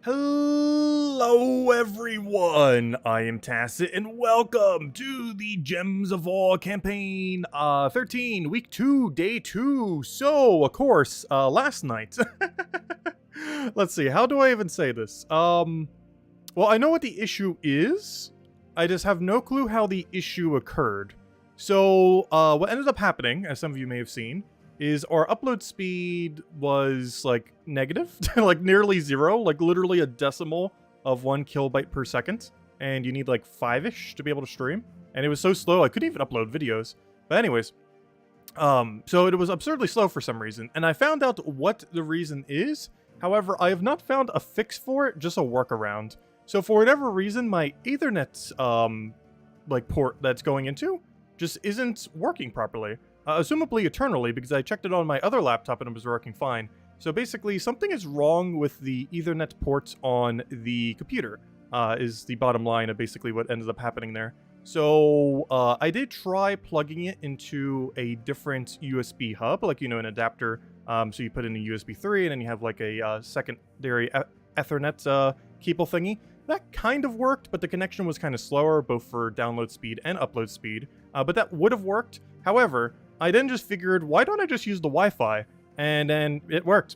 Hello everyone, I am Tacit and welcome to the Gems of War campaign 13, week 2, day 2. So, of course, last night, let's see, how do I even say this? Well, I know what the issue is, I just have no clue how the issue occurred. So, what ended up happening, as some of you may have seen, is our upload speed was like negative, like nearly zero, like literally a decimal of 1 kilobyte per second, and you need like 5-ish to be able to stream. And it was so slow I couldn't even upload videos. But anyways, so it was absurdly slow for some reason, and I found out what the reason is. However, I have not found a fix for it, just a workaround. So for whatever reason, my Ethernet like port that's going into just isn't working properly. Assumably eternally, because I checked it on my other laptop and it was working fine. So basically, something is wrong with the Ethernet ports on the computer, is the bottom line of basically what ended up happening there. So I did try plugging it into a different USB hub, like, an adapter. So you put in a USB 3 and then you have like a secondary Ethernet cable thingy. That kind of worked, but the connection was kind of slower, both for download speed and upload speed. But that would have worked. However, I then just figured, why don't I just use the Wi-Fi? And then it worked.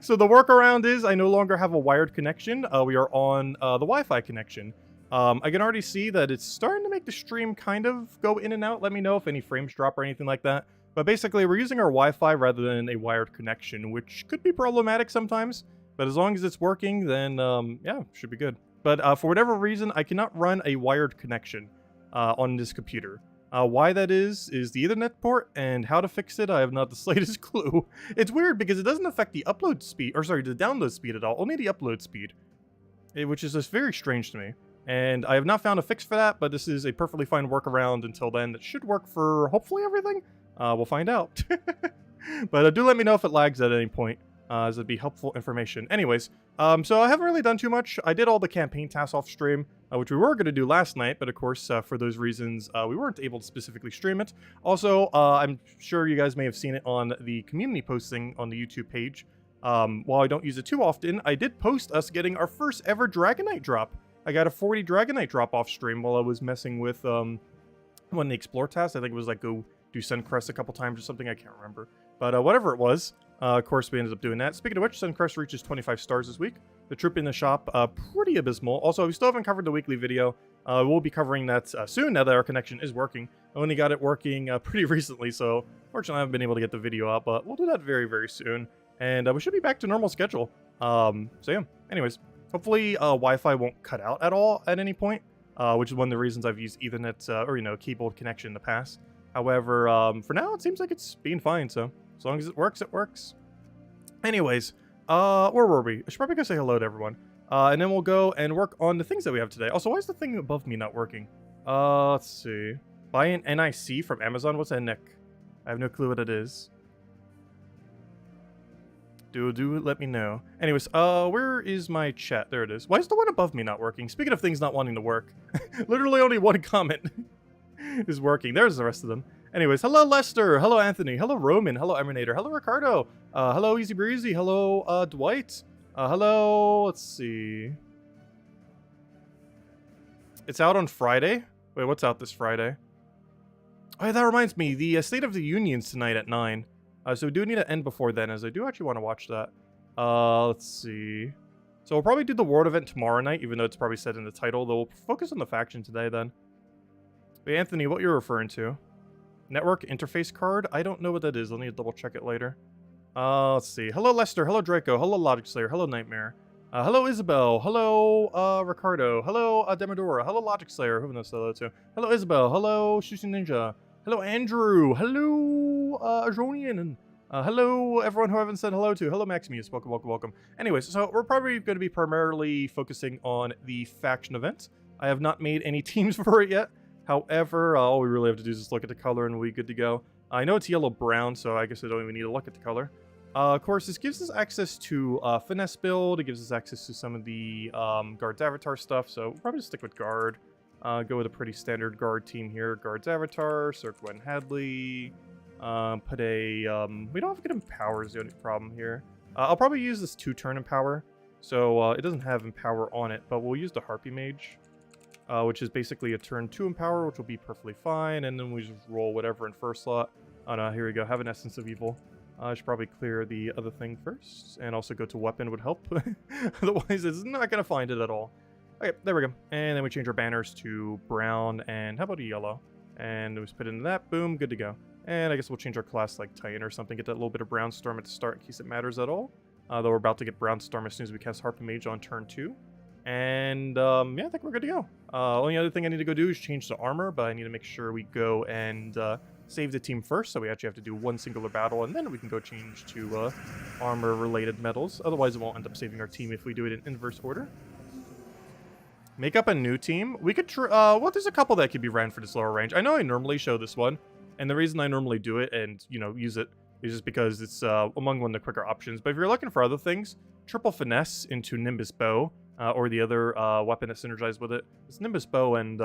So the workaround is I no longer have a wired connection. We are on the Wi-Fi connection. I can already see that it's starting to make the stream kind of go in and out. Let me know if any frames drop or anything like that. But basically, we're using our Wi-Fi rather than a wired connection, which could be problematic sometimes. But as long as it's working, then, yeah, should be good. But for whatever reason, I cannot run a wired connection on this computer. Why that is the Ethernet port, and how to fix it, I have not the slightest clue. It's weird because it doesn't affect the upload speed, or sorry, the download speed at all, only the upload speed. Which is just very strange to me. And I have not found a fix for that, but this is a perfectly fine workaround until then that should work for hopefully everything. We'll find out. But do let me know if it lags at any point, as it'd be helpful information. Anyways, so I haven't really done too much. I did all the campaign tasks off stream, which we were going to do last night, but of course, for those reasons, we weren't able to specifically stream it. Also, I'm sure you guys may have seen it on the community posting on the YouTube page. While I don't use it too often, I did post us getting our first ever Dragonite drop. I got a 40 Dragonite drop off stream while I was messing with, one of the Explore tasks. I think it was like go do Suncrest a couple times or something, I can't remember. But whatever it was, of course, we ended up doing that. Speaking of which, Suncrest reaches 25 stars this week. The troop in the shop, pretty abysmal. Also, we still haven't covered the weekly video. We'll be covering that soon now that our connection is working. I only got it working pretty recently, so fortunately I haven't been able to get the video out, but we'll do that very, very soon. And we should be back to normal schedule. So yeah, anyways, hopefully Wi-Fi won't cut out at all at any point, which is one of the reasons I've used Ethernet or, keyboard connection in the past. However, for now, it seems like it's being fine, so as long as it works, it works. Anyways, where were we? I should probably go say hello to everyone. And then we'll go and work on the things that we have today. Also, why is the thing above me not working? Let's see. Buy an NIC from Amazon? What's that, Nick? I have no clue what it is. Do let me know. Anyways, where is my chat? There it is. Why is the one above me not working? Speaking of things not wanting to work, literally only one comment is working. There's the rest of them. Anyways, hello Lester, hello Anthony, hello Roman, hello Emanator, hello Ricardo, hello Easy Breezy, hello Dwight, hello, let's see. It's out on Friday? Wait, what's out this Friday? Oh yeah, that reminds me, the State of the Union's tonight at 9. So we do need to end before then, as I do actually want to watch that. Let's see. So we'll probably do the World event tomorrow night, even though it's probably said in the title, though we'll focus on the faction today then. Wait, Anthony, what you're referring to? Network interface card? I don't know what that is. I'll need to double check it later. Let's see. Hello, Lester. Hello, Draco. Hello, Logic Slayer. Hello, Nightmare. Hello, Isabel. Hello, Ricardo. Hello, Demodora. Hello, Logic Slayer. Who knows hello to? Hello, Isabel. Hello, Shushu Ninja. Hello, Andrew. Hello, Ajonian. And hello, everyone who I haven't said hello to. Hello, Maximus. Welcome, welcome, welcome. Anyways, so we're probably going to be primarily focusing on the faction event. I have not made any teams for it yet. However, all we really have to do is just look at the color and we'll be good to go. I know it's yellow-brown, so I guess I don't even need to look at the color. Of course, this gives us access to Finesse build. It gives us access to some of the Guard's Avatar stuff, so we'll probably just stick with Guard. Go with a pretty standard Guard team here. Guard's Avatar, Sir Gwen Hadley. Put a... we don't have to get him power is the only problem here. I'll probably use this 2-turn Empower. So it doesn't have Empower on it, but we'll use the Harpy Mage, which is basically a turn 2 Empower, which will be perfectly fine, and then we just roll whatever in first slot. Oh no, here we go. Have an Essence of Evil. I should probably clear the other thing first, and also go to Weapon would help. Otherwise, it's not going to find it at all. Okay, there we go. And then we change our banners to brown, and how about a yellow? And we just put into that. Boom, good to go. And I guess we'll change our class like Titan or something. Get that little bit of Brown Storm at the start in case it matters at all. Though we're about to get Brown Storm as soon as we cast Harpy Mage on turn 2. And yeah, I think we're good to go. Only other thing I need to go do is change the armor, but I need to make sure we go and save the team first. So we actually have to do one singular battle, and then we can go change to armor-related medals. Otherwise, it won't end up saving our team if we do it in inverse order. Make up a new team. We could well, there's a couple that could be ran for this lower range. I know I normally show this one, and the reason I normally do it and, you know, use it is just because it's among one of the quicker options. But if you're looking for other things, triple finesse into Nimbus Bow, or the other weapon that synergized with it. It's Nimbus Bow and,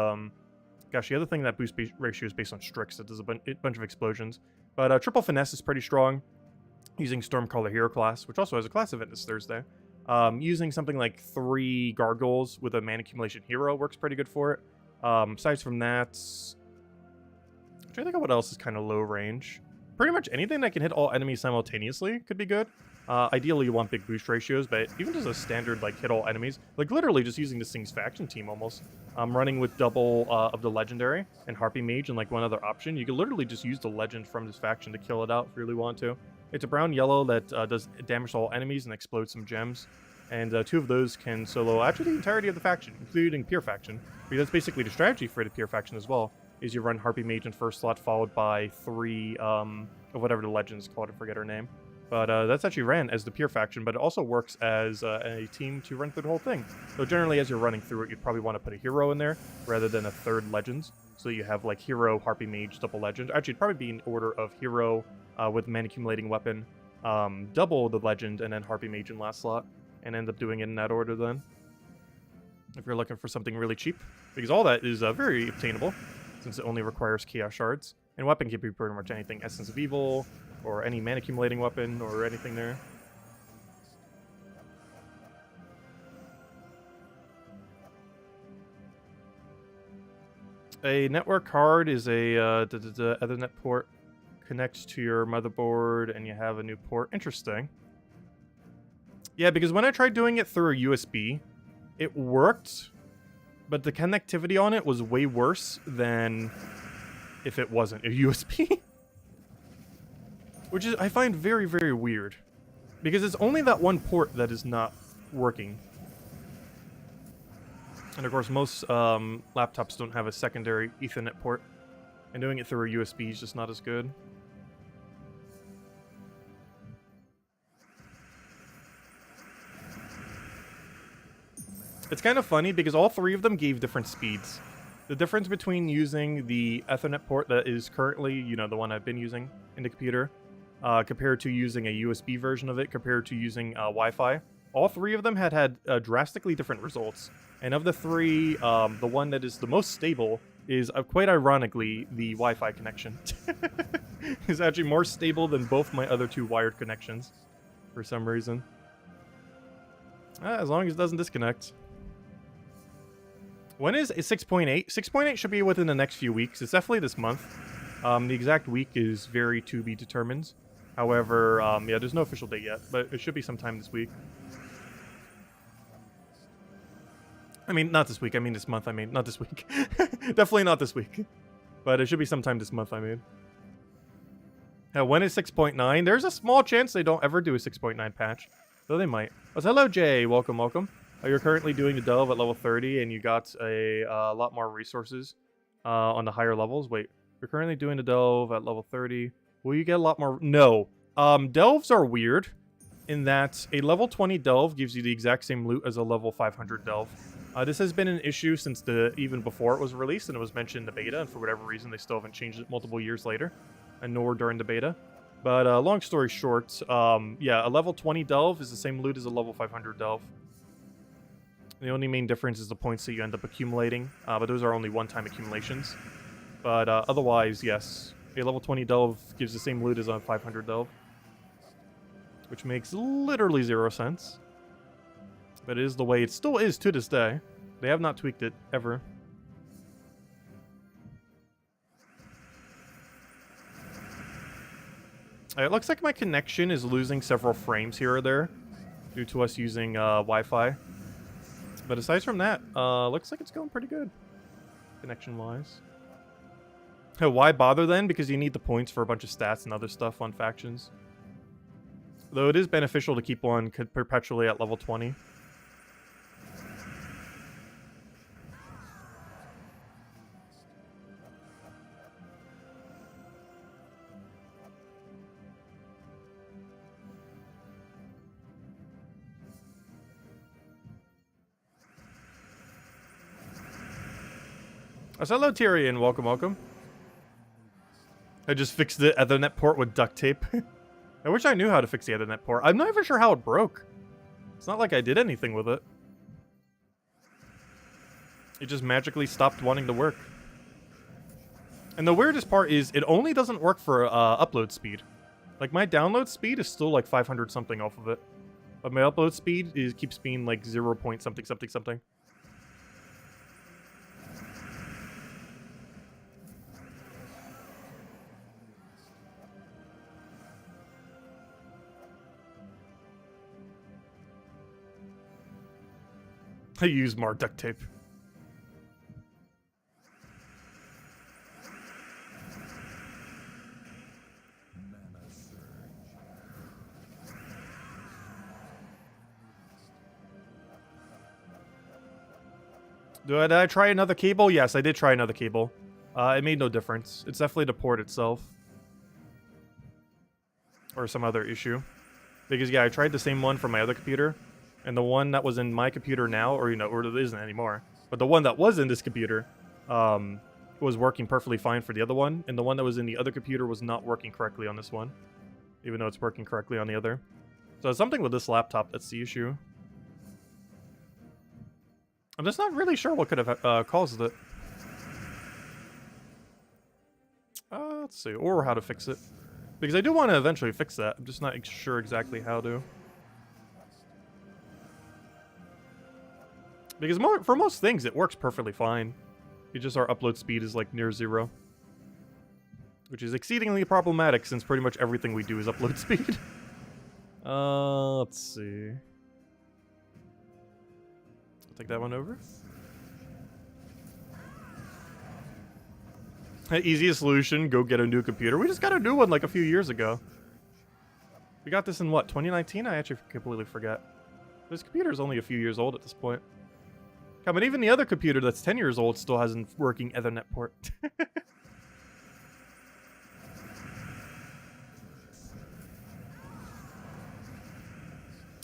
gosh, the other thing that boost ratio is based on Strix that does a bunch of explosions. But triple finesse is pretty strong, using Stormcaller Hero class, which also has a class event this Thursday. Using something like 3 Gargoyles with a Mana Accumulation Hero works pretty good for it. Aside from that, I'm trying to think of what else is kind of low range. Pretty much anything that can hit all enemies simultaneously could be good. Ideally, you want big boost ratios, but even just a standard, like, hit all enemies, like, literally just using this thing's faction team, almost. Running with double of the Legendary and Harpy Mage and, like, one other option. You could literally just use the Legend from this faction to kill it out if you really want to. It's a brown-yellow that does damage to all enemies and explodes some gems. And 2 of those can solo actually the entirety of the faction, including Pure Faction. Because that's basically the strategy for the Pure Faction as well, is you run Harpy Mage in first slot, followed by 3 of whatever the Legend's called, I forget her name. But that's actually ran as the Pure Faction, but it also works as a team to run through the whole thing. So generally, as you're running through it, you'd probably want to put a hero in there, rather than a 3rd Legends. So you have, like, Hero, Harpy Mage, double Legend. Actually, it'd probably be in order of Hero with Mana Accumulating Weapon, double the Legend, and then Harpy Mage in last slot. And end up doing it in that order then. If you're looking for something really cheap. Because all that is very obtainable, since it only requires Chaos Shards. And weapon can be pretty much anything. Essence of Evil, or any Mana Accumulating Weapon, or anything there. A network card is a Ethernet port. Connects to your motherboard, and you have a new port. Interesting. Yeah, because when I tried doing it through a USB, it worked, but the connectivity on it was way worse than if it wasn't a USB. Which is, I find very, very weird. Because it's only that one port that is not working. And of course, most laptops don't have a secondary Ethernet port. And doing it through a USB is just not as good. It's kind of funny because all 3 of them gave different speeds. The difference between using the Ethernet port that is currently, you know, the one I've been using in the computer, compared to using a USB version of it, compared to using Wi-Fi, all 3 of them had drastically different results. And of the 3, the one that is the most stable is, quite ironically, the Wi-Fi connection. It's actually more stable than both my other 2 wired connections, for some reason. As long as it doesn't disconnect. When is 6.8? 6.8 should be within the next few weeks. It's definitely this month. The exact week is very to be determined. However, yeah, there's no official date yet, but it should be sometime this week. I mean, not this week. I mean this month. I mean, not this week. Definitely not this week. But it should be sometime this month, I mean. When is 6.9? There's a small chance they don't ever do a 6.9 patch. Though they might. Oh, so hello, Jay. Welcome, welcome. You're currently doing the delve at level 30, and you got a lot more resources on the higher levels. Wait, you're currently doing the delve at level 30. Will you get a lot more? No. Delves are weird in that a level 20 delve gives you the exact same loot as a level 500 delve. This has been an issue since even before it was released, and it was mentioned in the beta, and for whatever reason, they still haven't changed it multiple years later, and nor during the beta. But long story short, yeah, a level 20 delve is the same loot as a level 500 delve. The only main difference is the points that you end up accumulating, but those are only one-time accumulations. But otherwise, yes, a level 20 delve gives the same loot as a 500 delve, which makes literally 0 sense. But it is the way it still is to this day. They have not tweaked it, ever. It looks like my connection is losing several frames here or there due to us using Wi-Fi. But aside from that, looks like it's going pretty good, connection-wise. Why bother then? Because you need the points for a bunch of stats and other stuff on factions. Though it is beneficial to keep one perpetually at level 20. Hello, Tyrion. Welcome, welcome. I just fixed the Ethernet port with duct tape. I wish I knew how to fix the Ethernet port. I'm not even sure how it broke. It's not like I did anything with it. It just magically stopped wanting to work. And the weirdest part is it only doesn't work for upload speed. Like, my download speed is still like 500 something off of it. But my upload speed keeps being like 0 point something something something. I use more duct tape. Did I try another cable? Yes, I did try another cable. It made no difference. It's definitely the port itself. Or some other issue. Because, yeah, I tried the same one for my other computer. And the one that was in my computer now, or, or it isn't anymore. But the one that was in this computer was working perfectly fine for the other one. And the one that was in the other computer was not working correctly on this one. Even though it's working correctly on the other. So it's something with this laptop that's the issue. I'm just not really sure what could have caused it. Let's see. Or how to fix it. Because I do want to eventually fix that. I'm just not sure exactly how to. Because for most things, it works perfectly fine. It's just our upload speed is like near 0. Which is exceedingly problematic since pretty much everything we do is upload speed. Let's see. I'll take that one over. Easiest solution, go get a new computer. We just got a new one like a few years ago. We got this in what, 2019? I actually completely forget. This computer is only a few years old at this point. Come, and even the other computer that's 10 years old still has a working Ethernet port.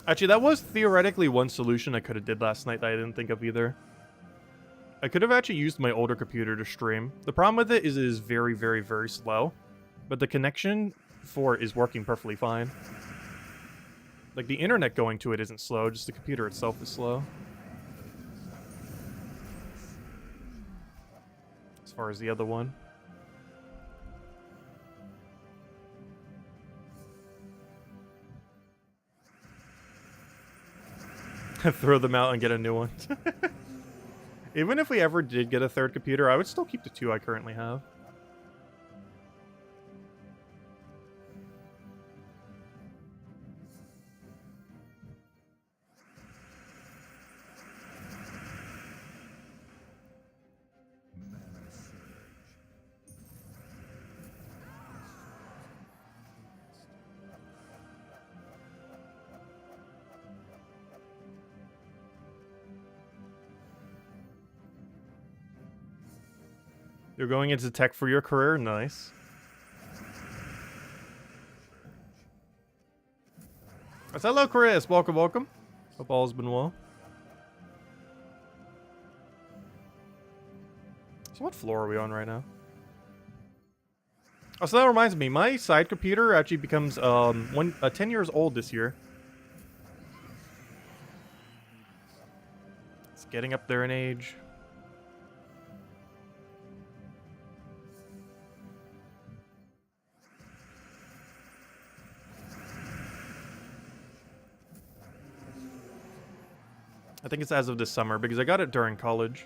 Actually, that was theoretically one solution I could have did last night that I didn't think of either. I could have actually used my older computer to stream. The problem with it is very, very, very slow. But the connection for it is working perfectly fine. Like, the internet going to it isn't slow, just the computer itself is slow. As far as the other one. Throw them out and get a new one. Even if we ever did get a third computer, I would still keep the 2 I currently have. You're going into tech for your career? Nice. Hello, Chris. Welcome, welcome. Hope all's been well. So what floor are we on right now? Oh, so that reminds me. My side computer actually becomes 10 years old this year. It's getting up there in age. I think it's as of this summer because I got it during college.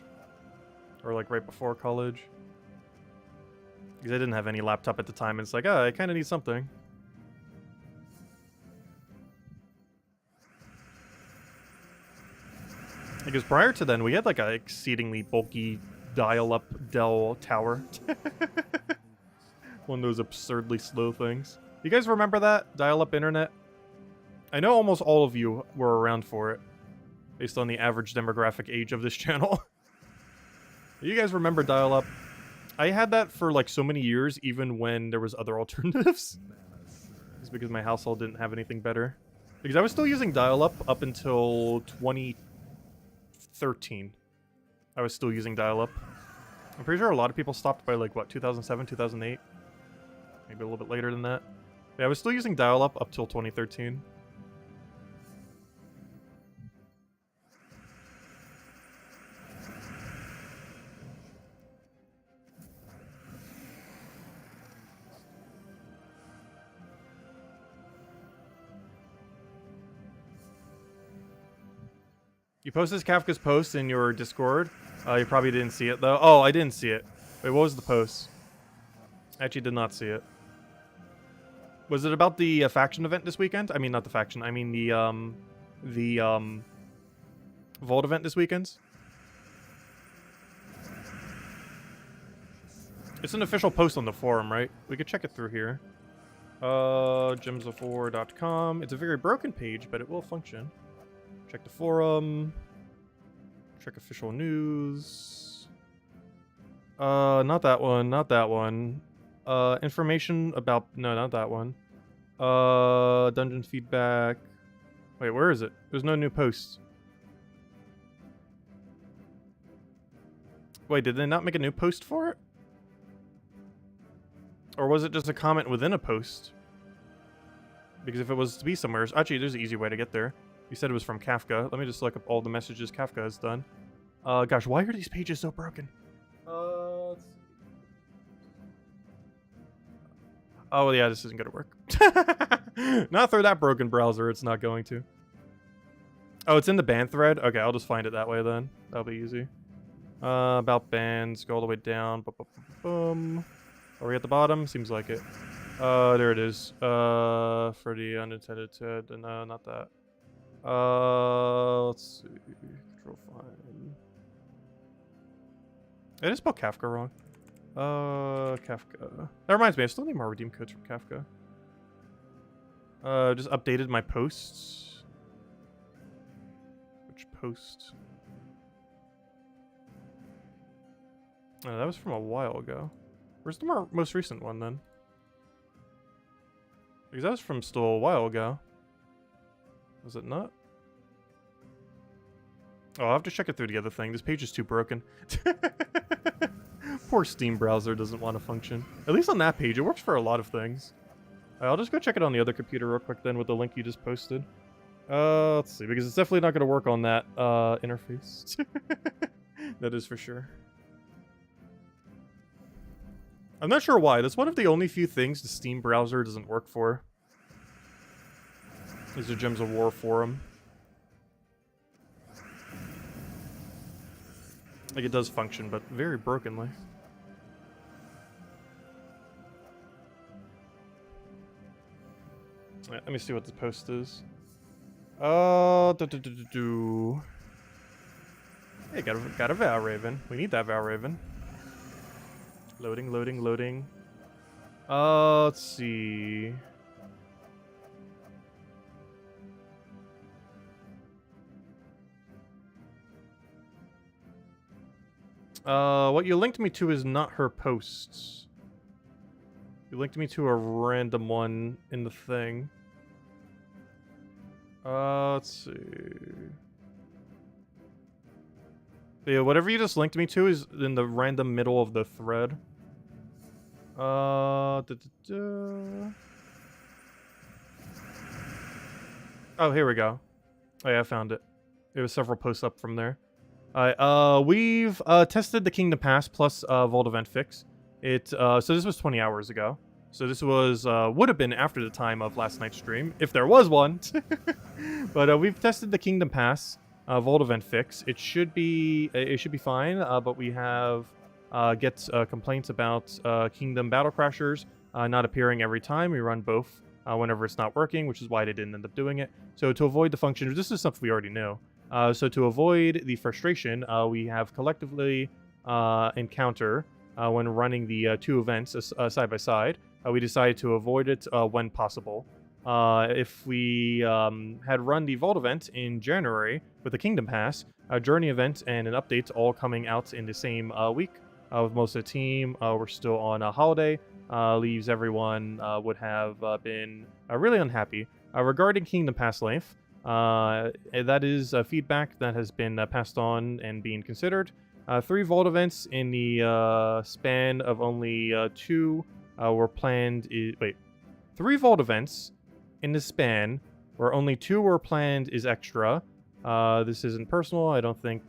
Or like right before college. Because I didn't have any laptop at the time. And it's like, oh, I kind of need something. Because prior to then, we had like a exceedingly bulky dial-up Dell tower. One of those absurdly slow things. You guys remember that? Dial-up internet? I know almost all of you were around for it. Based on the average demographic age of this channel. You guys remember dial-up? I had that for like so many years, even when there was other alternatives. It's because my household didn't have anything better. Because I was still using dial-up up until 2013. I was still using dial-up. I'm pretty sure a lot of people stopped by like, what, 2007, 2008? Maybe a little bit later than that. Yeah, I was still using dial-up up till 2013. You posted Kafka's post in your Discord. You probably didn't see it, though. Oh, I didn't see it. Wait, what was the post? I actually did not see it. Was it about the faction event this weekend? I mean, not the faction. I mean the Vault event this weekend? It's an official post on the forum, right? We could check it through here. gemsofwar.com. It's a very broken page, but it will function. Check the forum. Check official news. Not that one. Not that one. Information about... No, not that one. Dungeon feedback. Wait, where is it? There's no new posts. Wait, did they not make a new post for it? Or was it just a comment within a post? Because if it was to be somewhere... Actually, there's an easy way to get there. You said it was from Kafka. Let me just look up all the messages Kafka has done. Gosh, why are these pages so broken? Let's see. Oh, yeah, this isn't going to work. Not through that broken browser, it's not going to. Oh, it's in the band thread? Okay, I'll just find it that way then. That'll be easy. About bands, go all the way down. Boom. Are we at the bottom? Seems like it. There it is. For the unintended, no, not that. Let's see. Control find. I just spelled Kafka wrong. Kafka. That reminds me, I still need more redeem codes from Kafka. Just updated my posts. Which post? Oh, that was from a while ago. Where's the most recent one then? Because that was from still a while ago. Was it not? Oh, I'll have to check it through the other thing. This page is too broken. Poor Steam browser doesn't want to function. At least on that page, it works for a lot of things. I'll just go check it on the other computer real quick then with the link you just posted. Let's see, because it's definitely not going to work on that interface. That is for sure. I'm not sure why. That's one of the only few things the Steam browser doesn't work for. Is the Gems of War forum. Like, it does function, but very brokenly. Right, let me see what the post is. Hey, got a Val Raven. We need that Val Raven. Loading. Let's see. What you linked me to is not her posts. You linked me to a random one in the thing. Let's see. Yeah, whatever you just linked me to is in the random middle of the thread. Oh, here we go. Oh yeah, I found it. There was several posts up from there. Alright, we've tested the Kingdom Pass plus Vault Event Fix. So this was 20 hours ago. So this was would have been after the time of last night's stream, if there was one. But we've tested the Kingdom Pass. Vault event fix. It should be fine, but we have complaints about Kingdom Battle Crashers not appearing every time. We run both whenever it's not working, which is why they didn't end up doing it. So to avoid the function, this is something we already knew. So to avoid the frustration, we have collectively encounter when running the two events side by side. We decided to avoid it when possible. If we had run the Vault event in January with the Kingdom Pass, a Journey event, and an update all coming out in the same week, with most of the team, we're still on a holiday, leaves everyone would have been really unhappy. Regarding Kingdom Pass length, that is feedback that has been passed on and being considered. 3 Vault events in the span of only 2 were planned. 3 Vault events in the span where only 2 were planned is extra. This isn't personal. I don't think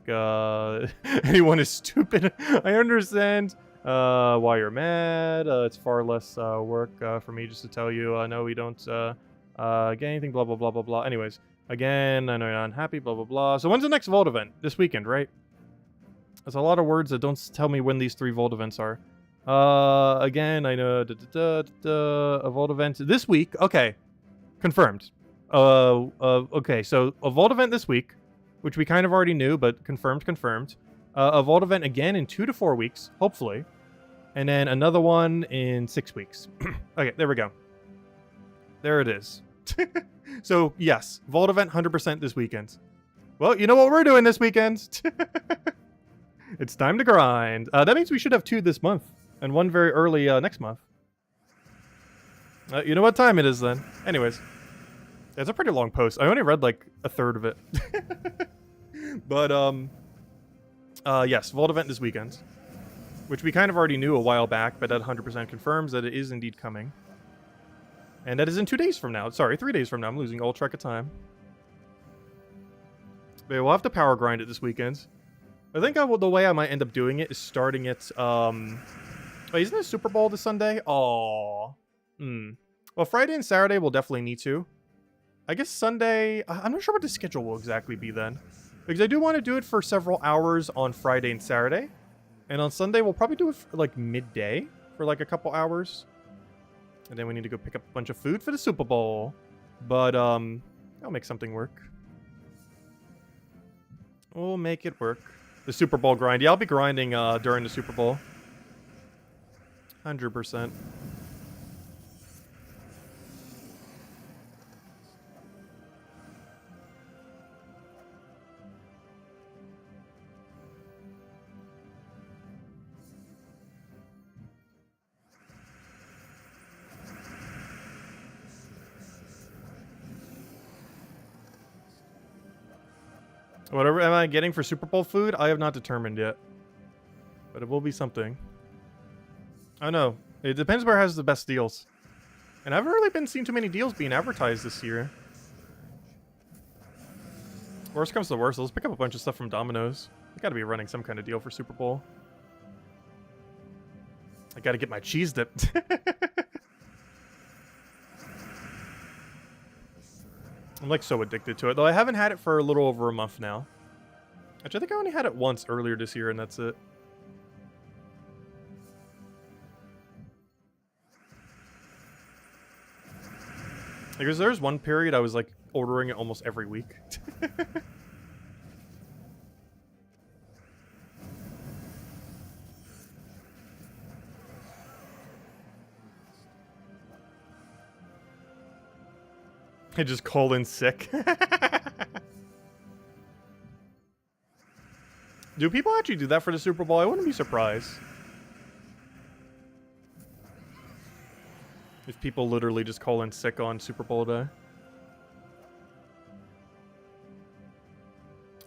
anyone is stupid. I understand why you're mad. It's far less work for me just to tell you, no, we don't get anything, blah, blah, blah, blah, blah. Anyways, again, I know you're not unhappy, blah, blah, blah. So when's the next Vault event? This weekend, right? That's a lot of words that don't tell me when these 3 Vault events are. Again, I know a Vault event this week. Okay, confirmed. Okay, so a Vault event this week, which we kind of already knew, but confirmed. A Vault event again in 2 to 4 weeks, hopefully, and then another one in 6 weeks. Okay, there we go. There it is. So yes, Vault event 100% this weekend. Well, you know what we're doing this weekend. It's time to grind. That means we should have 2 this month and 1 very early next month. You know what time it is then. Anyways, it's a pretty long post. I only read like a third of it. But yes, Vault event this weekend, which we kind of already knew a while back, but that 100% confirms that it is indeed coming. And that is in 2 days from now. Sorry, 3 days from now. I'm losing all track of time. But we'll have to power grind it this weekend. I think the way I might end up doing it is starting it, wait, isn't it Super Bowl this Sunday? Aww. Well, Friday and Saturday we'll definitely need to. I guess Sunday, I'm not sure what the schedule will exactly be then. Because I do want to do it for several hours on Friday and Saturday. And on Sunday we'll probably do it for like midday for like a couple hours. And then we need to go pick up a bunch of food for the Super Bowl. But, I'll make something work. We'll make it work. The Super Bowl grind. Yeah, I'll be grinding during the Super Bowl. 100%. Whatever am I getting for Super Bowl food? I have not determined yet. But it will be something. I don't know. It depends where it has the best deals. And I haven't really been seeing too many deals being advertised this year. Worst comes to worst, let's pick up a bunch of stuff from Domino's. I gotta be running some kind of deal for Super Bowl. I gotta get my cheese dip. I'm like so addicted to it, though I haven't had it for a little over a month now. Actually, I think I only had it once earlier this year, and that's it. Because there's one period I was like ordering it almost every week. I just call in sick. Do people actually do that for the Super Bowl? I wouldn't be surprised. If people literally just call in sick on Super Bowl day.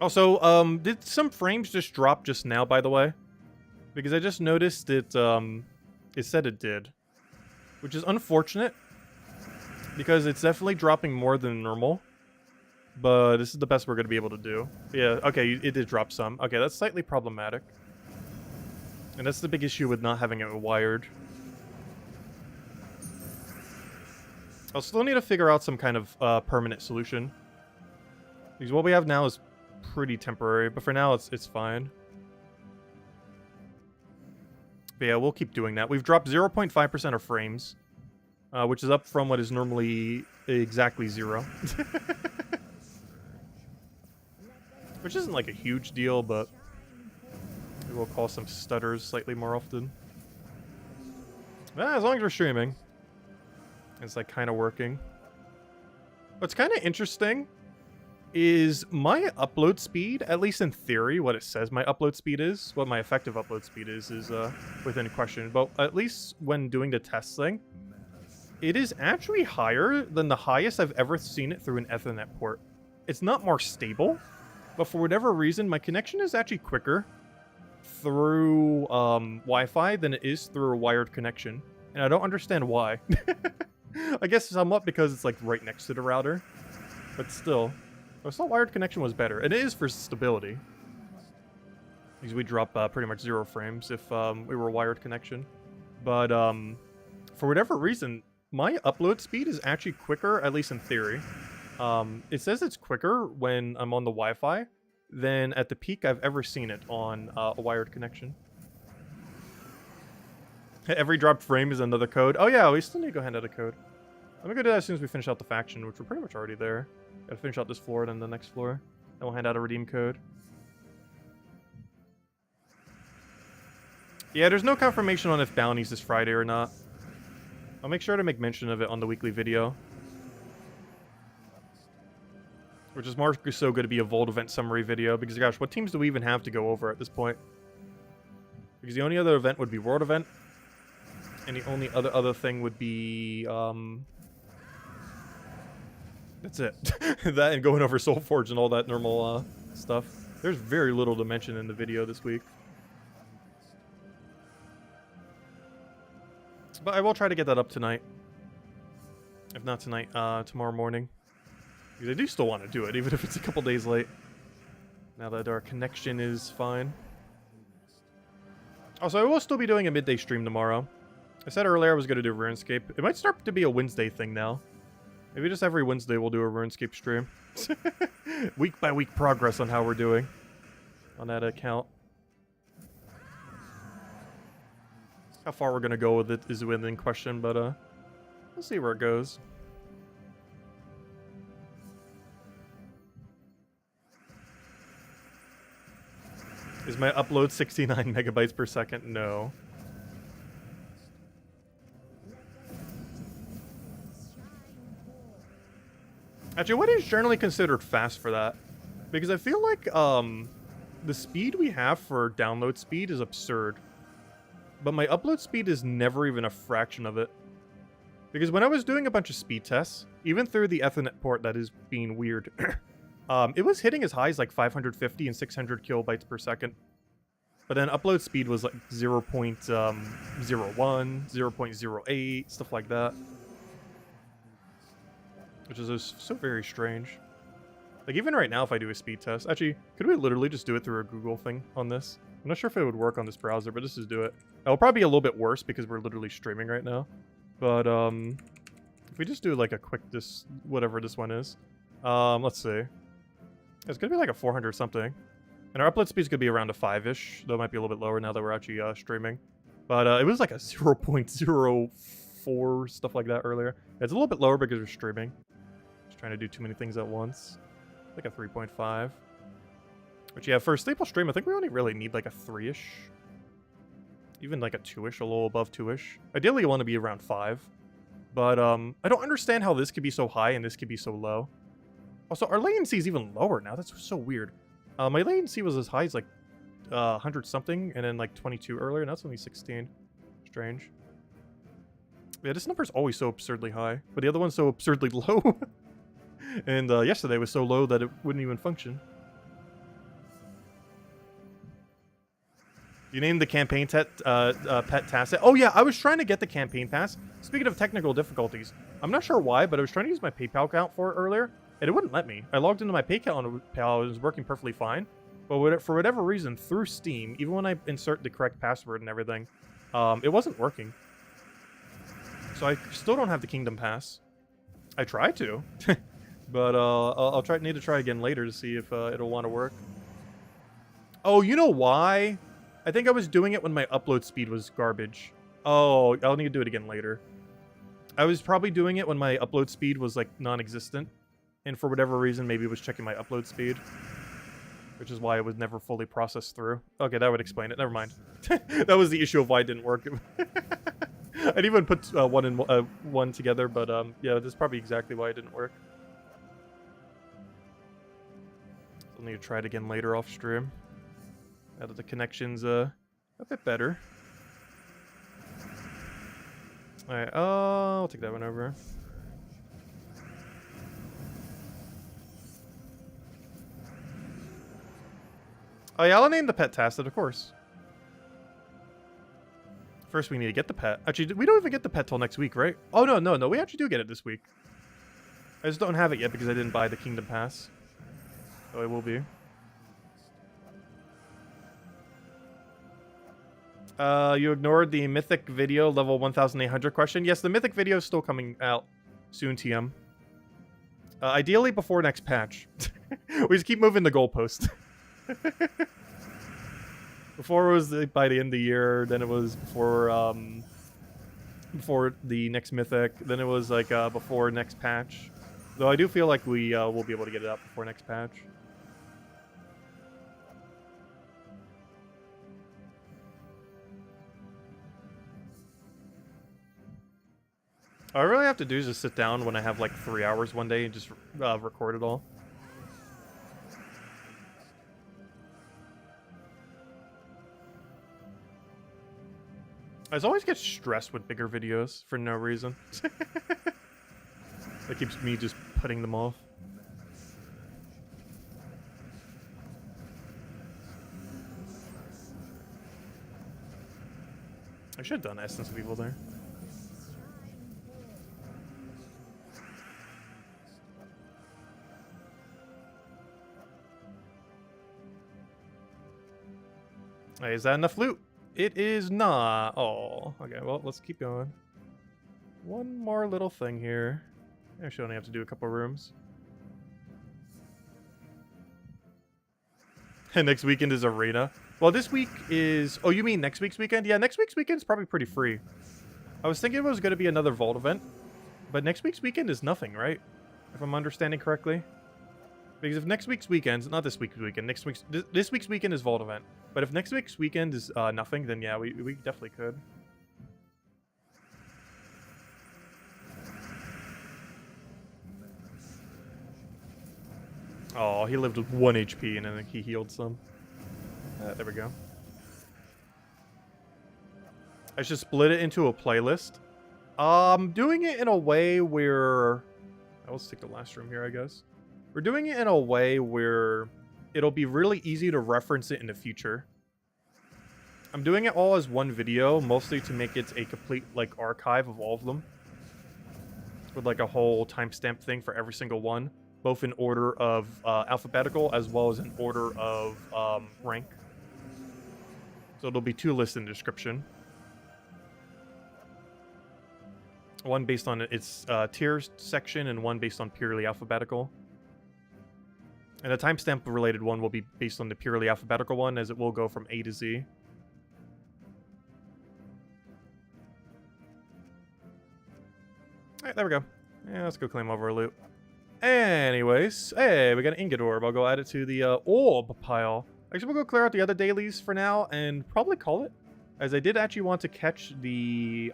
Also, did some frames just drop just now, by the way? Because I just noticed it said it did. Which is unfortunate. Because it's definitely dropping more than normal. But this is the best we're going to be able to do. Yeah, okay, it did drop some. Okay, that's slightly problematic. And that's the big issue with not having it wired. I'll still need to figure out some kind of permanent solution. Because what we have now is pretty temporary, but for now it's fine. But yeah, we'll keep doing that. We've dropped 0.5% of frames, which is up from what is normally exactly 0. Which isn't like a huge deal, but we'll call some stutters slightly more often. As long as we're streaming, it's like kind of working. What's kind of interesting is my upload speed, at least in theory, what it says my upload speed is, what my effective upload speed is within question. But at least when doing the test thing, it is actually higher than the highest I've ever seen it through an Ethernet port. It's not more stable, but for whatever reason, my connection is actually quicker through Wi-Fi than it is through a wired connection. And I don't understand why. I guess somewhat because it's like right next to the router. But still, I thought wired connection was better. It is for stability. Because we drop pretty much 0 frames if we were wired connection. But for whatever reason, my upload speed is actually quicker, at least in theory. It says it's quicker when I'm on the Wi-Fi than at the peak I've ever seen it on a wired connection. Every dropped frame is another code. Oh yeah, we still need to go hand out a code. I'm gonna go do that as soon as we finish out the faction, which we're pretty much already there. Gotta finish out this floor, then the next floor. Then we'll hand out a redeem code. Yeah, there's no confirmation on if bounties this Friday or not. I'll make sure to make mention of it on the weekly video. Which is more so going to be a Vault event summary video, because gosh, what teams do we even have to go over at this point? Because the only other event would be World event, and the only other thing would be that's it. That and going over Soulforge and all that normal stuff. There's very little to mention in the video this week. But I will try to get that up tonight. If not tonight, tomorrow morning. Because I do still want to do it, even if it's a couple days late. Now that our connection is fine. Also, I will still be doing a midday stream tomorrow. I said earlier I was going to do RuneScape. It might start to be a Wednesday thing now. Maybe just every Wednesday we'll do a RuneScape stream. Week by week progress on how we're doing on that account. How far we're going to go with it is within question, but we'll see where it goes. Is my upload 69 megabytes per second? No. Actually, what is generally considered fast for that? Because I feel like the speed we have for download speed is absurd. But my upload speed is never even a fraction of it. Because when I was doing a bunch of speed tests, even through the Ethernet port that is being weird, it was hitting as high as like 550 and 600 kilobytes per second. But then upload speed was like 0.01, 0.08, stuff like that. Which is so very strange. Like even right now if I do a speed test, actually, could we literally just do it through a Google thing on this? I'm not sure if it would work on this browser, but let's just do it. It'll probably be a little bit worse because we're literally streaming right now. But if we just do like a quick whatever this one is. Let's see. It's gonna be like a 400 something. And our upload speed's gonna be around a 5-ish, though it might be a little bit lower now that we're actually streaming. But it was like a 0.04, stuff like that earlier. It's a little bit lower because we're streaming. Just trying to do too many things at once. Like a 3.5. Which yeah, for a staple stream, I think we only really need like a 3-ish. Even like a 2-ish, a little above 2-ish. Ideally you want to be around 5. But I don't understand how this could be so high and this could be so low. Also, our latency is even lower now. That's so weird. My latency was as high as like 100 something, and then like 22 earlier, and that's only 16. Strange. Yeah, this number's always so absurdly high, but the other one's so absurdly low. And yesterday was so low that it wouldn't even function. You named the campaign pet Tacit. Oh yeah, I was trying to get the campaign pass. Speaking of technical difficulties, I'm not sure why, but I was trying to use my PayPal account for it earlier, and it wouldn't let me. I logged into my PayPal and it was working perfectly fine, but for whatever reason, through Steam, even when I insert the correct password and everything, it wasn't working. So I still don't have the Kingdom Pass. I tried to. But I'll need to try again later to see if it'll want to work. Oh, you know why? I think I was doing it when my upload speed was garbage. Oh, I'll need to do it again later. I was probably doing it when my upload speed was like non-existent, and for whatever reason, maybe it was checking my upload speed, which is why it was never fully processed through. Okay, that would explain it. Never mind. That was the issue of why it didn't work. I didn't even put one together, but yeah, that's probably exactly why it didn't work. I'll need to try it again later off stream. Now that the connection's a bit better. Alright, I'll take that one over. Oh yeah, I'll name the pet Tacit, of course. First, we need to get the pet. Actually, we don't even get the pet till next week, right? Oh, no. We actually do get it this week. I just don't have it yet because I didn't buy the Kingdom Pass. So it will be. You ignored the Mythic video level 1800 question. Yes, the Mythic video is still coming out soon, TM. Ideally before next patch. We just keep moving the goalpost. Before it was by the end of the year, then it was before the next Mythic, then it was like before next patch. Though I do feel like we will be able to get it out before next patch. All I really have to do is just sit down when I have like 3 hours one day and just record it all. I always get stressed with bigger videos for no reason. That keeps me just putting them off. I should have done Essence of Evil there. Hey, is that enough loot? It is not. Oh, okay. Well, let's keep going. One more little thing here. Actually, only have to do a couple rooms. And next weekend is Arena. Well, this week is... Oh, you mean next week's weekend? Yeah, next week's weekend is probably pretty free. I was thinking it was going to be another Vault event. But next week's weekend is nothing, right? If I'm understanding correctly. Because if next week's weekend... Not this week's weekend. This week's weekend is Vault event. But if next week's weekend is nothing, then yeah, we definitely could. Oh, he lived with 1 HP and then he healed some. There we go. I should split it into a playlist. Doing it in a way where... I'll stick the last room here, I guess. We're doing it in a way where it'll be really easy to reference it in the future. I'm doing it all as one video, mostly to make it a complete, like, archive of all of them. With, like, a whole timestamp thing for every single one. Both in order of alphabetical, as well as in order of rank. So it'll be 2 lists in the description. One based on its tiers section, and one based on purely alphabetical. And the timestamp related one will be based on the purely alphabetical one, as it will go from A to Z. Alright, there we go. Yeah, let's go claim over our loot. Anyways, hey, we got an ingot orb. I'll go add it to the orb pile. Actually, we'll go clear out the other dailies for now and probably call it. As I did actually want to catch the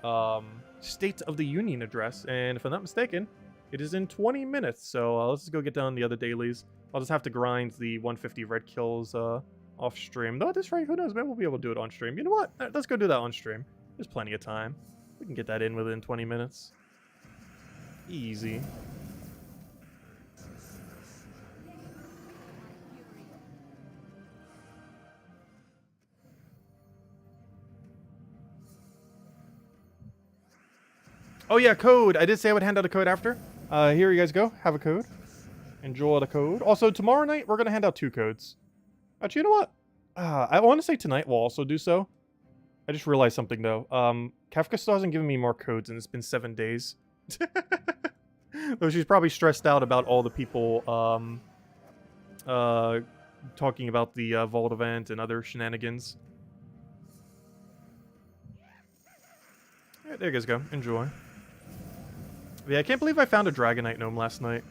State of the Union address. And if I'm not mistaken, it is in 20 minutes. So let's just go get down the other dailies. I'll just have to grind the 150 red kills off stream. Though at this rate, who knows? Maybe we'll be able to do it on stream. You know what? Let's go do that on stream. There's plenty of time. We can get that in within 20 minutes. Easy. Oh yeah, code. I did say I would hand out a code after. Here you guys go. Have a code. Enjoy the code. Also, tomorrow night, we're going to hand out 2 codes. Actually, you know what? I want to say tonight we'll also do so. I just realized something, though. Kafka still hasn't given me more codes, and it's been 7 days. Though she's probably stressed out about all the people talking about the Vault event and other shenanigans. Yeah, there you guys go. Enjoy. Yeah, I can't believe I found a Dragonite Gnome last night.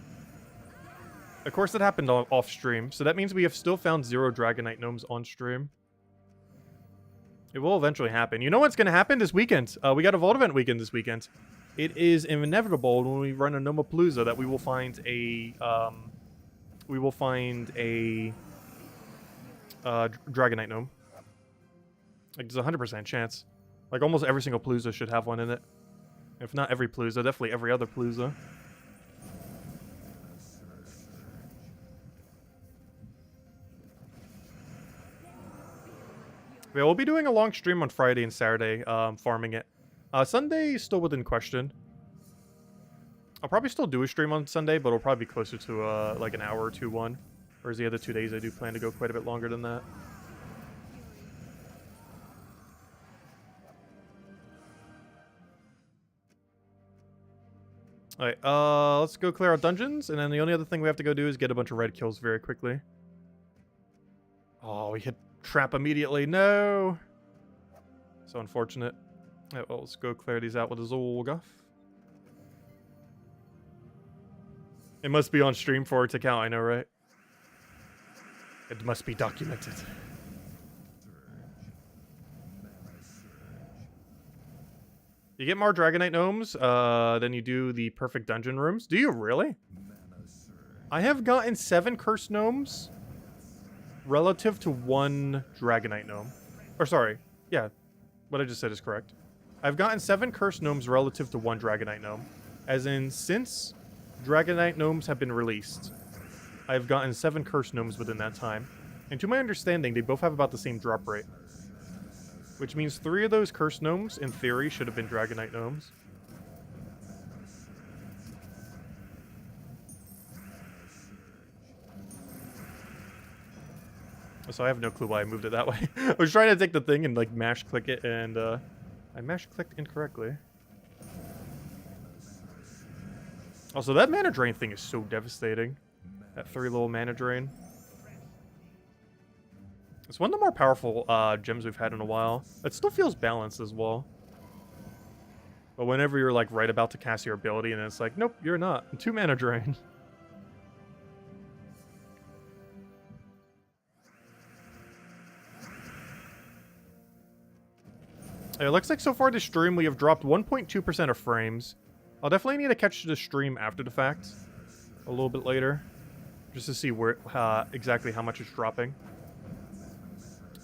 Of course, that happened off stream, so that means we have still found 0 Dragonite Gnomes on stream. It will eventually happen. You know what's going to happen this weekend? We got a Vault event weekend this weekend. It is inevitable when we run a Gnomapalooza that we will find a Dragonite Gnome. Like, there's a 100% chance. Like, almost every single Palooza should have one in it. If not every Palooza, definitely every other Palooza. Yeah, we'll be doing a long stream on Friday and Saturday, farming it. Sunday is still within question. I'll probably still do a stream on Sunday, but it'll probably be closer to, like, an hour or two one. Whereas the other 2 days, I do plan to go quite a bit longer than that. Alright, let's go clear out dungeons, and then the only other thing we have to go do is get a bunch of red kills very quickly. Oh, we hit trap immediately. No! So unfortunate. Right, well, let's go clear these out with a Zolguff. It must be on stream for it to count, I know, right? It must be documented. You get more Dragonite Gnomes than you do the perfect dungeon rooms. Do you really? I have gotten 7 Cursed Gnomes relative to 1 Dragonite Gnome. Or sorry, yeah, what I just said is correct. I've gotten 7 Cursed Gnomes relative to 1 Dragonite Gnome. As in, since Dragonite Gnomes have been released, I've gotten 7 Cursed Gnomes within that time. And to my understanding, they both have about the same drop rate. Which means 3 of those Cursed Gnomes, in theory, should have been Dragonite Gnomes. So I have no clue why I moved it that way. I was trying to take the thing and, like, mash click it, and, I mash clicked incorrectly. Also, that mana drain thing is so devastating. That 3 little mana drain. It's one of the more powerful gems we've had in a while. It still feels balanced as well. But whenever you're, like, right about to cast your ability, and it's like, nope, you're not. 2 mana drain. It looks like so far this stream we have dropped 1.2% of frames. I'll definitely need to catch the stream after the fact. A little bit later. Just to see where exactly how much it's dropping.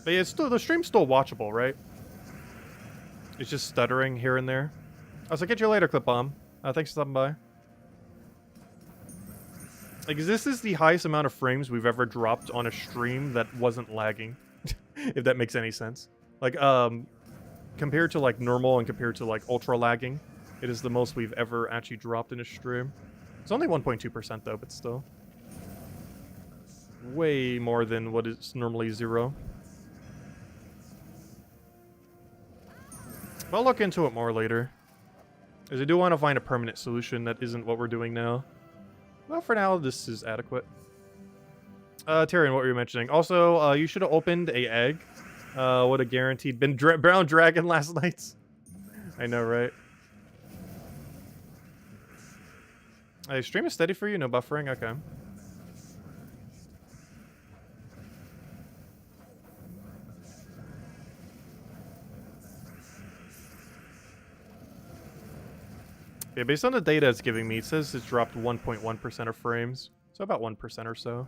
But yeah, it's still, the stream's still watchable, right? It's just stuttering here and there. I was like, catch you later, Clip Bomb. Thanks for stopping by. Like, this is the highest amount of frames we've ever dropped on a stream that wasn't lagging. If that makes any sense. Like, compared to, like, normal and compared to, like, ultra lagging, it is the most we've ever actually dropped in a stream. It's only 1.2% though, but still. Way more than what is normally 0. But I'll look into it more later. Because I do want to find a permanent solution that isn't what we're doing now. Well, for now, this is adequate. Tyrion, what were you mentioning? Also, you should have opened a egg. What a guaranteed brown dragon last night. I know, right? Hey, stream is steady for you? No buffering? Okay. Yeah, based on the data it's giving me, it says it's dropped 1.1% of frames. So about 1% or so.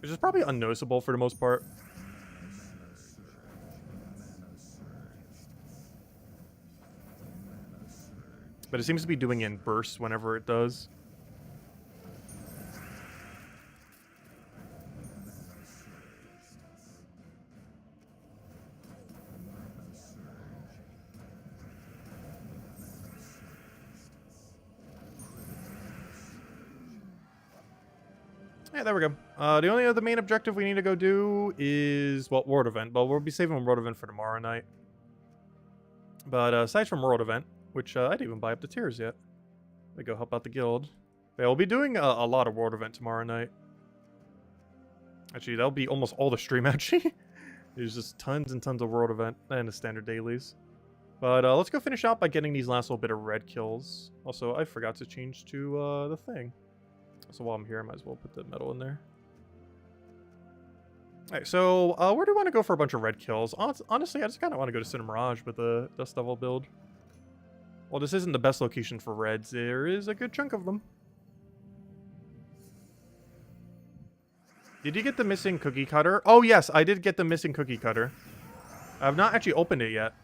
Which is probably unnoticeable for the most part. But it seems to be doing it in bursts whenever it does. Yeah, there we go. The only other main objective we need to go do is, well, World Event. But we'll be saving World Event for tomorrow night. But aside from World Event, which I didn't even buy up the tiers yet. We go help out the guild. Yeah, we'll be doing a lot of world event tomorrow night. Actually, that'll be almost all the stream, actually. There's just tons and tons of world event and the standard dailies. But let's go finish out by getting these last little bit of red kills. Also, I forgot to change to the thing. So while I'm here, I might as well put the metal in there. Alright, so where do we want to go for a bunch of red kills? Honestly, I just kind of want to go to Cinemirage with the Dust Devil build. Well, this isn't the best location for reds. There is a good chunk of them. Did you get the missing cookie cutter? Oh, yes, I did get the missing cookie cutter. I have not actually opened it yet.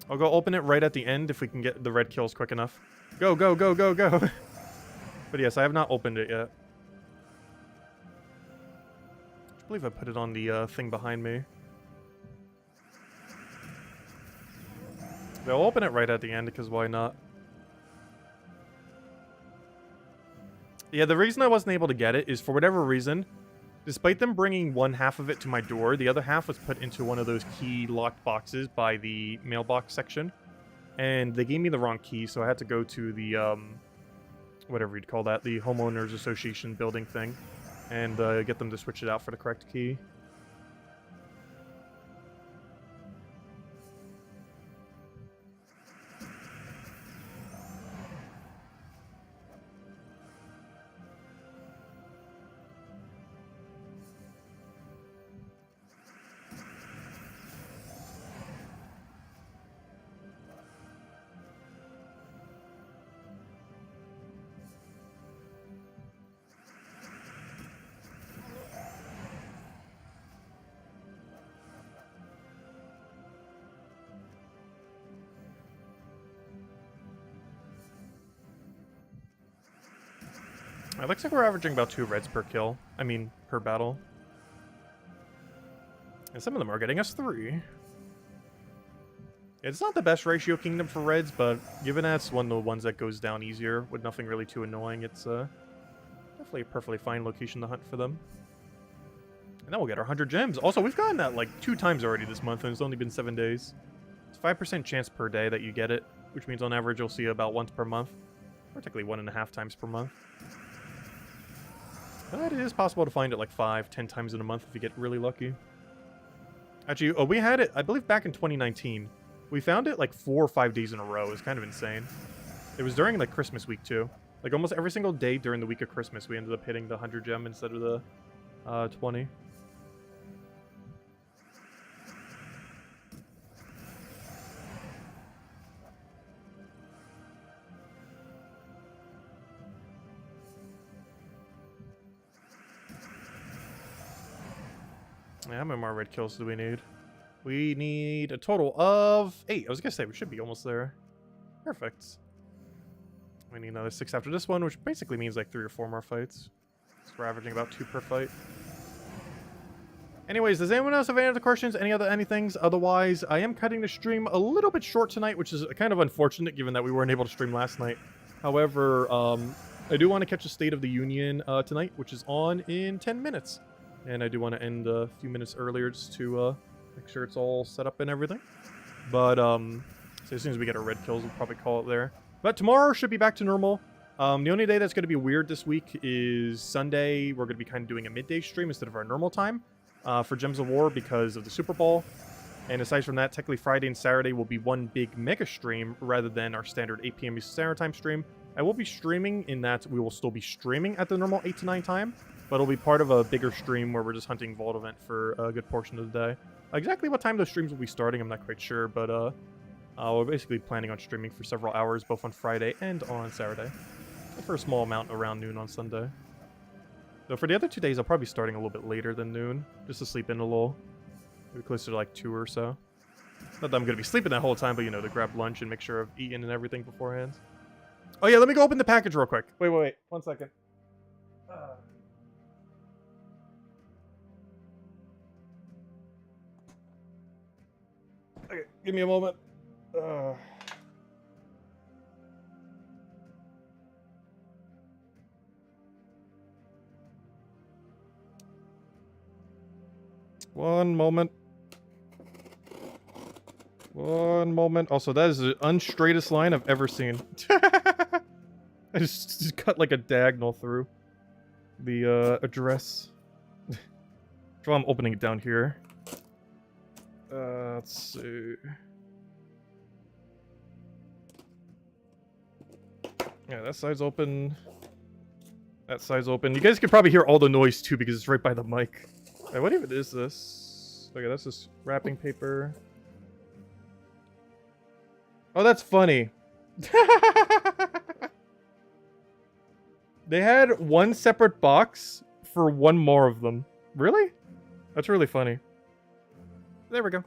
I'll go open it right at the end if we can get the red kills quick enough. Go, go, go, go, go. But yes, I have not opened it yet. I believe I put it on the thing behind me. They'll open it right at the end because why not? Yeah, the reason I wasn't able to get it is for whatever reason, despite them bringing one half of it to my door, the other half was put into one of those key locked boxes by the mailbox section. And they gave me the wrong key, so I had to go to the, whatever you'd call that, the homeowners association building thing, and get them to switch it out for the correct key. It looks like we're averaging about 2 reds per kill. I mean, per battle. And some of them are getting us 3. It's not the best ratio kingdom for reds, but given that's one of the ones that goes down easier with nothing really too annoying, it's definitely a perfectly fine location to hunt for them. And then we'll get our 100 gems. Also, we've gotten that like 2 times already this month, and it's only been 7 days. It's 5% chance per day that you get it, which means on average you'll see about once per month. Or technically 1.5 times per month. But it is possible to find it like 5-10 times in a month if you get really lucky. Actually, we had it, I believe, back in 2019. We found it like 4 or 5 days in a row. It was kind of insane. It was during like Christmas week too. Like almost every single day during the week of Christmas, we ended up hitting the 100 gem instead of the 20. Yeah, how many more red kills do we need? We need a total of 8. I was gonna say, we should be almost there. Perfect. We need another 6 after this one, which basically means like 3 or 4 more fights. So we're averaging about 2 per fight. Anyways, does anyone else have any other questions? Any other anythings? Otherwise, I am cutting the stream a little bit short tonight, which is kind of unfortunate given that we weren't able to stream last night. However, I do want to catch a State of the Union tonight, which is on in 10 minutes. And I do want to end a few minutes earlier just to make sure it's all set up and everything. But so as soon as we get our red kills, we'll probably call it there. But tomorrow should be back to normal. The only day that's going to be weird this week is Sunday. We're going to be kind of doing a midday stream instead of our normal time for Gems of War because of the Super Bowl. And aside from that, technically Friday and Saturday will be one big mega stream rather than our standard 8 p.m. Eastern Standard Time stream. I will be streaming in that we will still be streaming at the normal 8 to 9 time. But it'll be part of a bigger stream where we're just hunting Vault Event for a good portion of the day. Exactly what time those streams will be starting, I'm not quite sure, but we're basically planning on streaming for several hours, both on Friday and on Saturday. And for a small amount around noon on Sunday. So for the other 2 days, I'll probably be starting a little bit later than noon, just to sleep in a little. Maybe closer to like 2 or so. Not that I'm going to be sleeping that whole time, but you know, to grab lunch and make sure I've eaten and everything beforehand. Oh yeah, let me go open the package real quick. Wait. 1 second. Okay, give me a moment. One moment. One moment. Also, that is the unstraightest line I've ever seen. I just cut like a diagonal through the address. So I'm opening it down here. Let's see. Yeah, that side's open. That side's open. You guys can probably hear all the noise too because it's right by the mic. Wait, what even is this? Okay, that's just wrapping paper. Oh, that's funny. They had one separate box for one more of them. Really? That's really funny. There we go.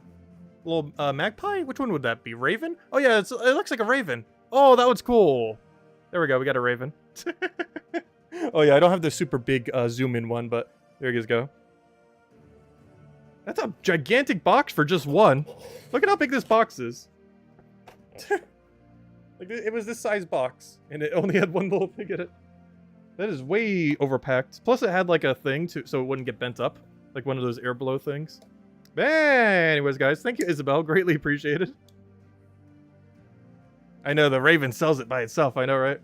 Little magpie? Which one would that be? Raven? Oh yeah, it looks like a raven. Oh, that one's cool. There we go. We got a raven. Oh yeah, I don't have the super big zoom in one, but there you guys go. That's a gigantic box for just one. Look at how big this box is. Like it was this size box, and it only had one little thing in it. That is way overpacked. Plus, it had like a thing so it wouldn't get bent up, like one of those air blow things. But anyways, guys, thank you, Isabel. Greatly appreciated. I know the Raven sells it by itself. I know, right?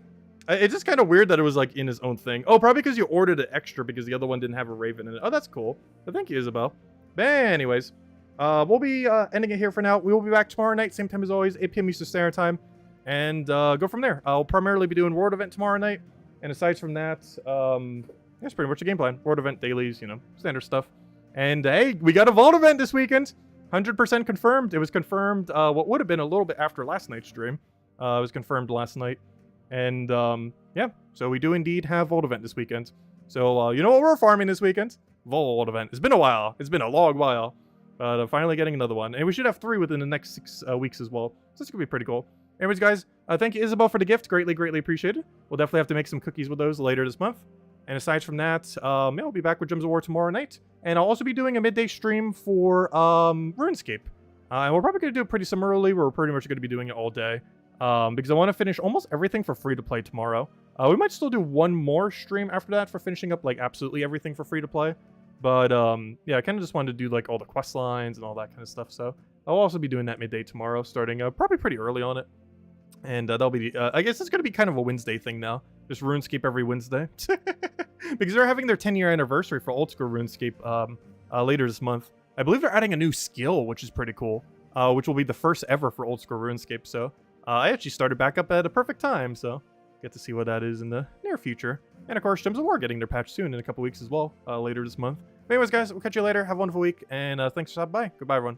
It's just kind of weird that it was like in his own thing. Oh, probably because you ordered it extra because the other one didn't have a Raven in it. Oh, that's cool. But thank you, Isabel. But anyways, we'll be ending it here for now. We will be back tomorrow night, same time as always, 8 p.m. Eastern Standard Time, and go from there. I'll primarily be doing World Event tomorrow night, and aside from that, that's pretty much the game plan. World Event dailies, you know, standard stuff. And hey, we got a Vault Event this weekend. 100% confirmed. It was confirmed what would have been a little bit after last night's stream. It was confirmed last night. And yeah, so we do indeed have Vault Event this weekend. So you know what we're farming this weekend? Vault Event. It's been a while. It's been a long while. But finally getting another one. And we should have 3 within the next 6 weeks as well. So this could be pretty cool. Anyways, guys, thank you, Isabel, for the gift. Greatly, greatly appreciated. We'll definitely have to make some cookies with those later this month. And aside from that, yeah, we'll be back with Gems of War tomorrow night. And I'll also be doing a midday stream for RuneScape. And we're probably going to do it pretty similarly. We're pretty much going to be doing it all day. Because I want to finish almost everything for free to play tomorrow. We might still do one more stream after that for finishing up like absolutely everything for free to play. But yeah, I kind of just wanted to do like all the quest lines and all that kind of stuff. So I'll also be doing that midday tomorrow, starting probably pretty early on it. And that'll be, I guess it's going to be kind of a Wednesday thing now. Just RuneScape every Wednesday. Because they're having their 10-year anniversary for Old School RuneScape later this month. I believe they're adding a new skill, which is pretty cool. Which will be the first ever for Old School RuneScape. So I actually started back up at a perfect time. So get to see what that is in the near future. And of course, Gems of War getting their patch soon in a couple weeks as well, later this month. But anyways, guys, we'll catch you later. Have a wonderful week. And thanks for stopping by. Goodbye, everyone.